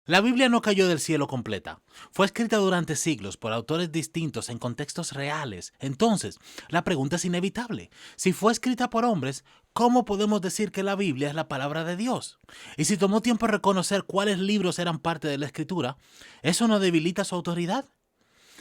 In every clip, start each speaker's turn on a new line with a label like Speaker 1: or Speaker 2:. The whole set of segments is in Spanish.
Speaker 1: La Biblia no cayó del cielo completa. Fue escrita durante siglos por autores distintos en contextos reales. Entonces, la pregunta es inevitable. Si fue escrita por hombres, ¿cómo podemos decir que la Biblia es la palabra de Dios? Y si tomó tiempo reconocer cuáles libros eran parte de la escritura, ¿eso no debilita su autoridad?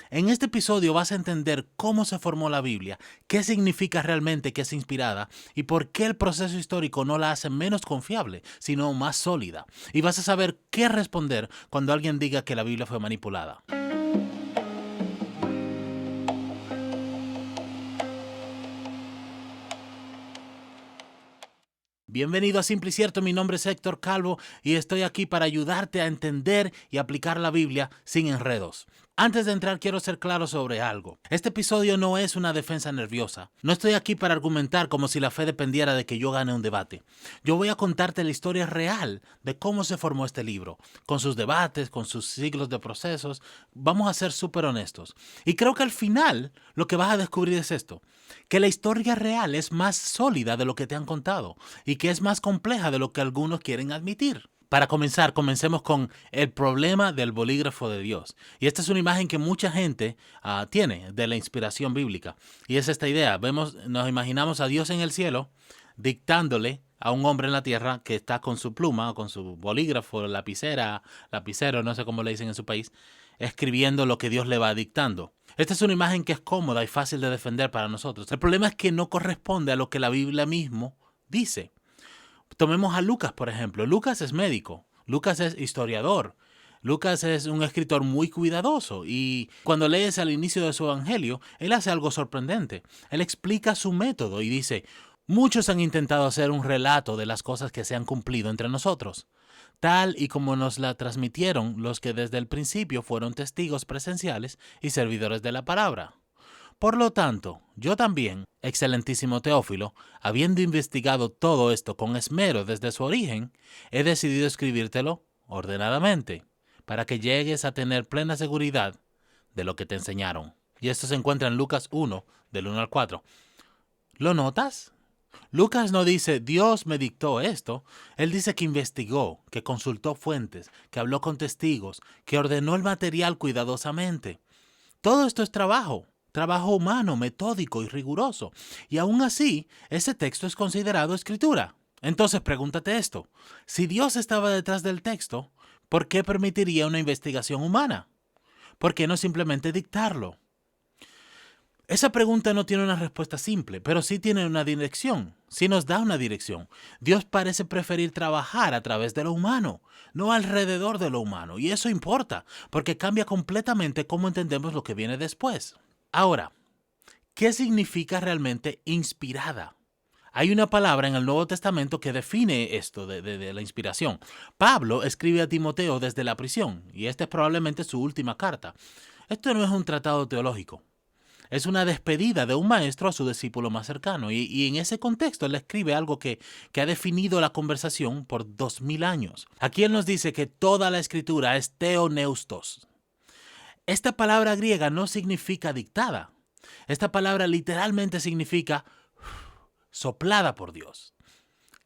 Speaker 1: En este episodio vas a entender cómo se formó la Biblia, qué significa realmente que es inspirada y por qué el proceso histórico no la hace menos confiable, sino más sólida. Y vas a saber qué responder cuando alguien diga que la Biblia fue manipulada. Bienvenido a Simple y Cierto, mi nombre es Héctor Calvo y estoy aquí para ayudarte a entender y aplicar la Biblia sin enredos. Antes de entrar quiero ser claro sobre algo. Este episodio no es una defensa nerviosa. No estoy aquí para argumentar como si la fe dependiera de que yo gane un debate. Yo voy a contarte la historia real de cómo se formó este libro, con sus debates, con sus siglos de procesos. Vamos a ser súper honestos. Y creo que al final lo que vas a descubrir es esto, que la historia real es más sólida de lo que te han contado y que es más compleja de lo que algunos quieren admitir. Para comenzar, comencemos con el problema del bolígrafo de Dios. Y esta es una imagen que mucha gente tiene de la inspiración bíblica. Y es esta idea. Nos imaginamos a Dios en el cielo dictándole a un hombre en la tierra que está con su pluma, o con su bolígrafo, lapicero, no sé cómo le dicen en su país, escribiendo lo que Dios le va dictando. Esta es una imagen que es cómoda y fácil de defender para nosotros. El problema es que no corresponde a lo que la Biblia mismo dice. Tomemos a Lucas, por ejemplo. Lucas es médico, Lucas es historiador, Lucas es un escritor muy cuidadoso y cuando lees al inicio de su evangelio, él hace algo sorprendente. Él explica su método y dice, muchos han intentado hacer un relato de las cosas que se han cumplido entre nosotros, tal y como nos la transmitieron los que desde el principio fueron testigos presenciales y servidores de la palabra. Por lo tanto, yo también, excelentísimo Teófilo, habiendo investigado todo esto con esmero desde su origen, he decidido escribírtelo ordenadamente, para que llegues a tener plena seguridad de lo que te enseñaron. Y esto se encuentra en Lucas 1, del 1 al 4. ¿Lo notas? Lucas no dice, Dios me dictó esto. Él dice que investigó, que consultó fuentes, que habló con testigos, que ordenó el material cuidadosamente. Todo esto es trabajo humano, metódico y riguroso. Y aún así, ese texto es considerado escritura. Entonces pregúntate esto, si Dios estaba detrás del texto, ¿por qué permitiría una investigación humana? ¿Por qué no simplemente dictarlo? Esa pregunta no tiene una respuesta simple, pero sí tiene una dirección, sí nos da una dirección. Dios parece preferir trabajar a través de lo humano, no alrededor de lo humano, y eso importa, porque cambia completamente cómo entendemos lo que viene después. Ahora, ¿qué significa realmente inspirada? Hay una palabra en el Nuevo Testamento que define esto de la inspiración. Pablo escribe a Timoteo desde la prisión, y esta es probablemente su última carta. Esto no es un tratado teológico. Es una despedida de un maestro a su discípulo más cercano. Y en ese contexto él escribe algo que ha definido la conversación por 2000 años. Aquí él nos dice que toda la escritura es theoneustos. Esta palabra griega no significa dictada. Esta palabra literalmente significa soplada por Dios.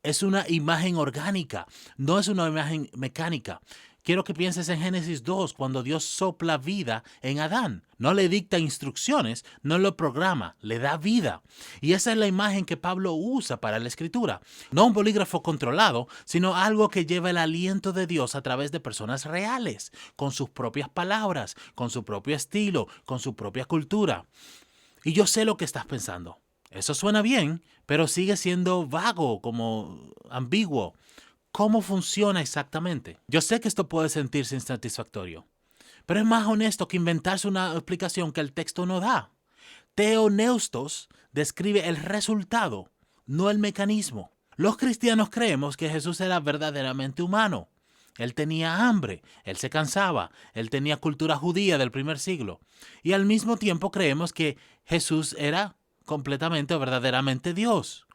Speaker 1: Es una imagen orgánica, no es una imagen mecánica. Quiero que pienses en Génesis 2, cuando Dios sopla vida en Adán. No le dicta instrucciones, no lo programa, le da vida. Y esa es la imagen que Pablo usa para la escritura. No un bolígrafo controlado, sino algo que lleva el aliento de Dios a través de personas reales, con sus propias palabras, con su propio estilo, con su propia cultura. Y yo sé lo que estás pensando. Eso suena bien, pero sigue siendo vago, como ambiguo. ¿Cómo funciona exactamente? Yo sé que esto puede sentirse insatisfactorio, pero es más honesto que inventarse una explicación que el texto no da. Theoneustos describe el resultado, no el mecanismo. Los cristianos creemos que Jesús era verdaderamente humano. Él tenía hambre, él se cansaba, él tenía cultura judía del primer siglo. Y al mismo tiempo creemos que Jesús era completamente o verdaderamente Dios.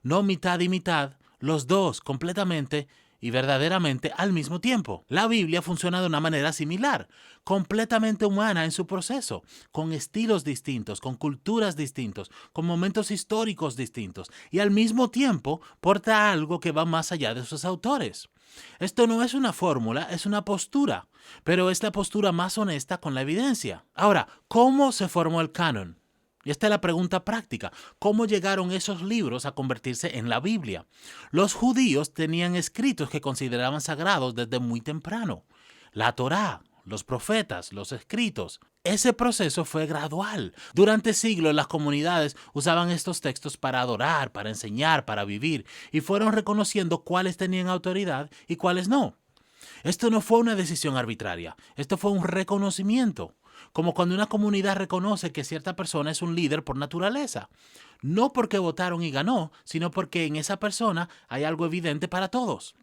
Speaker 1: No mitad y mitad, los dos completamente y verdaderamente al mismo tiempo. La Biblia funciona de una manera similar, completamente humana en su proceso, con estilos distintos, con culturas distintos, con momentos históricos distintos, y al mismo tiempo porta algo que va más allá de sus autores. Esto no es una fórmula, es una postura, pero es la postura más honesta con la evidencia. Ahora, ¿cómo se formó el canon? Y esta es la pregunta práctica. ¿Cómo llegaron esos libros a convertirse en la Biblia? Los judíos tenían escritos que consideraban sagrados desde muy temprano. La Torá, los profetas, los escritos. Ese proceso fue gradual. Durante siglos las comunidades usaban estos textos para adorar, para enseñar, para vivir, y fueron reconociendo cuáles tenían autoridad y cuáles no. Esto no fue una decisión arbitraria, esto fue un reconocimiento. Como cuando una comunidad reconoce que cierta persona es un líder por naturaleza. No porque votaron y ganó, sino porque en esa persona hay algo evidente para todos.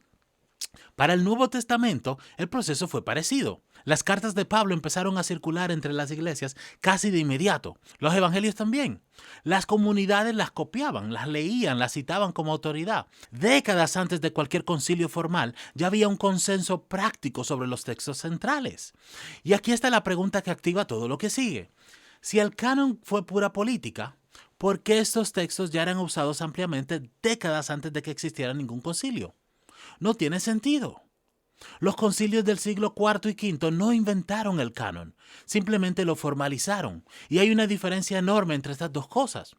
Speaker 1: Para el Nuevo Testamento, el proceso fue parecido. Las cartas de Pablo empezaron a circular entre las iglesias casi de inmediato. Los evangelios también. Las comunidades las copiaban, las leían, las citaban como autoridad. Décadas antes de cualquier concilio formal, ya había un consenso práctico sobre los textos centrales. Y aquí está la pregunta que activa todo lo que sigue. Si el canon fue pura política, ¿por qué estos textos ya eran usados ampliamente décadas antes de que existiera ningún concilio? No tiene sentido. Los concilios del siglo IV y V no inventaron el canon, simplemente lo formalizaron. Y hay una diferencia enorme entre estas dos cosas.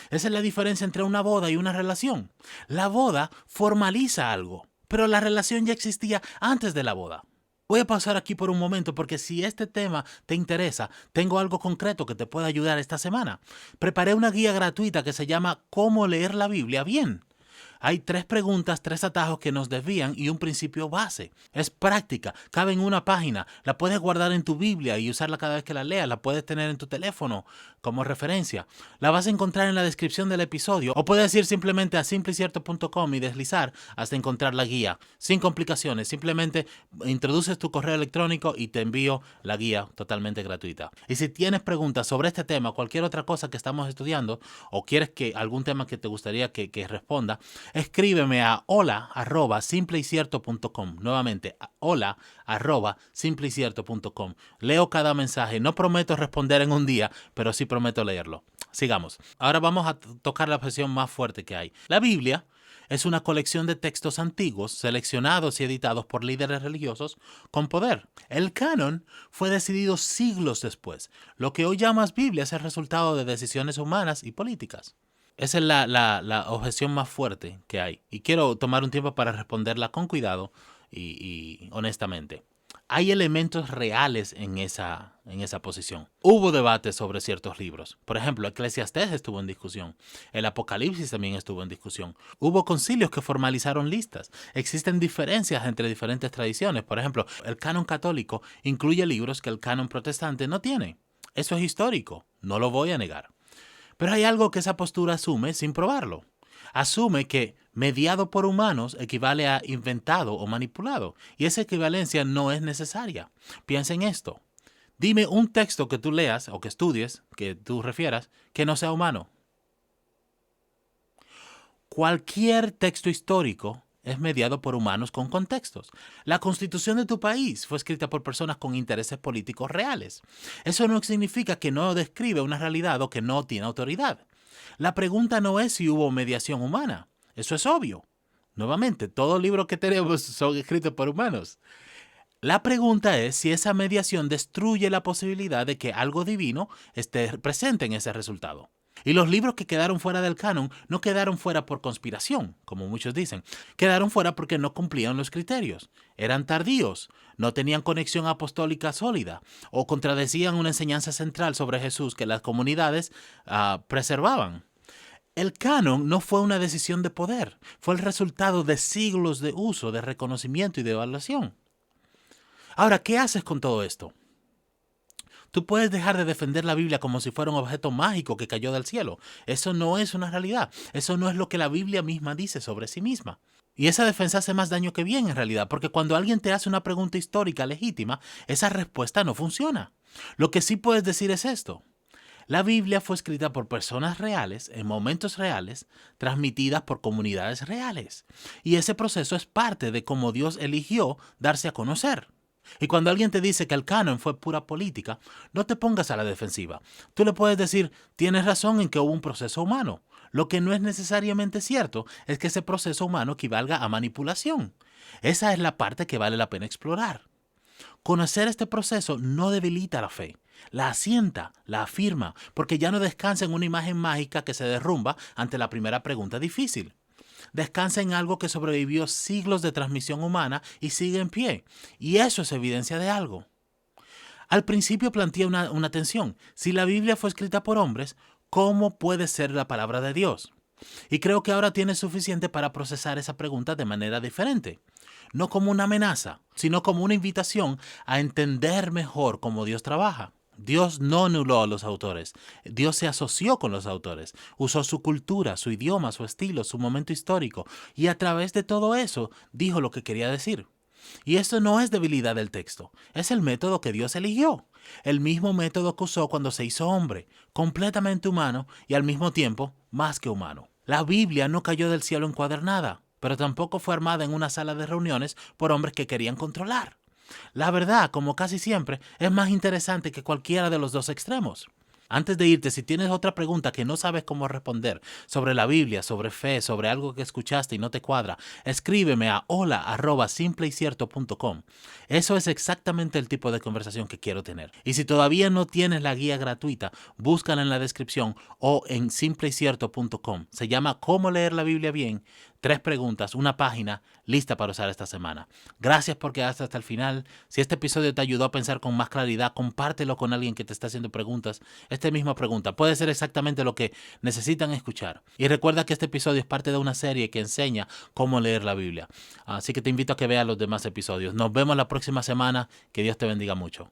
Speaker 1: Esa es la diferencia entre una boda y una relación. La boda formaliza algo, pero la relación ya existía antes de la boda. Voy a pasar aquí por un momento porque si este tema te interesa, tengo algo concreto que te puede ayudar esta semana. Preparé una guía gratuita que se llama Cómo leer la Biblia bien. Hay 3 preguntas, 3 atajos que nos desvían y un principio base. Es práctica, cabe en una página, la puedes guardar en tu Biblia y usarla cada vez que la leas, la puedes tener en tu teléfono como referencia. La vas a encontrar en la descripción del episodio o puedes ir simplemente a simplycierto.com y deslizar hasta encontrar la guía. Sin complicaciones, simplemente introduces tu correo electrónico y te envío la guía totalmente gratuita. Y si tienes preguntas sobre este tema o cualquier otra cosa que estamos estudiando o quieres que algún tema que te gustaría que responda, escríbeme a hola@simplycierto.com. Nuevamente, hola@simplycierto.com. Leo cada mensaje. No prometo responder en un día, pero sí prometo leerlo. Sigamos. Ahora vamos a tocar la objeción más fuerte que hay. La Biblia es una colección de textos antiguos, seleccionados y editados por líderes religiosos con poder. El canon fue decidido siglos después. Lo que hoy llamas Biblia es el resultado de decisiones humanas y políticas. Esa es la objeción más fuerte que hay. Y quiero tomar un tiempo para responderla con cuidado y honestamente. Hay elementos reales en esa posición. Hubo debates sobre ciertos libros. Por ejemplo, Eclesiastés estuvo en discusión. El Apocalipsis también estuvo en discusión. Hubo concilios que formalizaron listas. Existen diferencias entre diferentes tradiciones. Por ejemplo, el canon católico incluye libros que el canon protestante no tiene. Eso es histórico. No lo voy a negar. Pero hay algo que esa postura asume sin probarlo. Asume que mediado por humanos equivale a inventado o manipulado. Y esa equivalencia no es necesaria. Piensa en esto. Dime un texto que tú leas o que estudies, que tú refieras, que no sea humano. Cualquier texto histórico es mediado por humanos con contextos. La constitución de tu país fue escrita por personas con intereses políticos reales. Eso no significa que no describe una realidad o que no tiene autoridad. La pregunta no es si hubo mediación humana. Eso es obvio. Nuevamente, todos los libros que tenemos son escritos por humanos. La pregunta es si esa mediación destruye la posibilidad de que algo divino esté presente en ese resultado. Y los libros que quedaron fuera del canon no quedaron fuera por conspiración, como muchos dicen. Quedaron fuera porque no cumplían los criterios. Eran tardíos, no tenían conexión apostólica sólida o contradecían una enseñanza central sobre Jesús que las comunidades preservaban. El canon no fue una decisión de poder, fue el resultado de siglos de uso, de reconocimiento y de evaluación. Ahora, ¿qué haces con todo esto? Tú puedes dejar de defender la Biblia como si fuera un objeto mágico que cayó del cielo. Eso no es una realidad. Eso no es lo que la Biblia misma dice sobre sí misma. Y esa defensa hace más daño que bien en realidad, porque cuando alguien te hace una pregunta histórica legítima, esa respuesta no funciona. Lo que sí puedes decir es esto. La Biblia fue escrita por personas reales, en momentos reales, transmitidas por comunidades reales. Y ese proceso es parte de cómo Dios eligió darse a conocer. Y cuando alguien te dice que el canon fue pura política, no te pongas a la defensiva. Tú le puedes decir, tienes razón en que hubo un proceso humano. Lo que no es necesariamente cierto es que ese proceso humano equivalga a manipulación. Esa es la parte que vale la pena explorar. Conocer este proceso no debilita la fe, la asienta, la afirma, porque ya no descansa en una imagen mágica que se derrumba ante la primera pregunta difícil. Descansa en algo que sobrevivió siglos de transmisión humana y sigue en pie. Y eso es evidencia de algo. Al principio plantea una tensión. Si la Biblia fue escrita por hombres, ¿cómo puede ser la palabra de Dios? Y creo que ahora tienes suficiente para procesar esa pregunta de manera diferente. No como una amenaza, sino como una invitación a entender mejor cómo Dios trabaja. Dios no anuló a los autores. Dios se asoció con los autores. Usó su cultura, su idioma, su estilo, su momento histórico. Y a través de todo eso dijo lo que quería decir. Y esto no es debilidad del texto. Es el método que Dios eligió. El mismo método que usó cuando se hizo hombre. Completamente humano y al mismo tiempo más que humano. La Biblia no cayó del cielo encuadernada, pero tampoco fue armada en una sala de reuniones por hombres que querían controlar. La verdad, como casi siempre, es más interesante que cualquiera de los dos extremos. Antes de irte, si tienes otra pregunta que no sabes cómo responder sobre la Biblia, sobre fe, sobre algo que escuchaste y no te cuadra, escríbeme a hola@simpleycierto.com. Eso es exactamente el tipo de conversación que quiero tener. Y si todavía no tienes la guía gratuita, búscala en la descripción o en simpleycierto.com. Se llama Cómo leer la Biblia bien. 3 preguntas, una página lista para usar esta semana. Gracias por quedarte hasta el final. Si este episodio te ayudó a pensar con más claridad, compártelo con alguien que te está haciendo preguntas. Esta misma pregunta puede ser exactamente lo que necesitan escuchar. Y recuerda que este episodio es parte de una serie que enseña cómo leer la Biblia. Así que te invito a que veas los demás episodios. Nos vemos la próxima semana. Que Dios te bendiga mucho.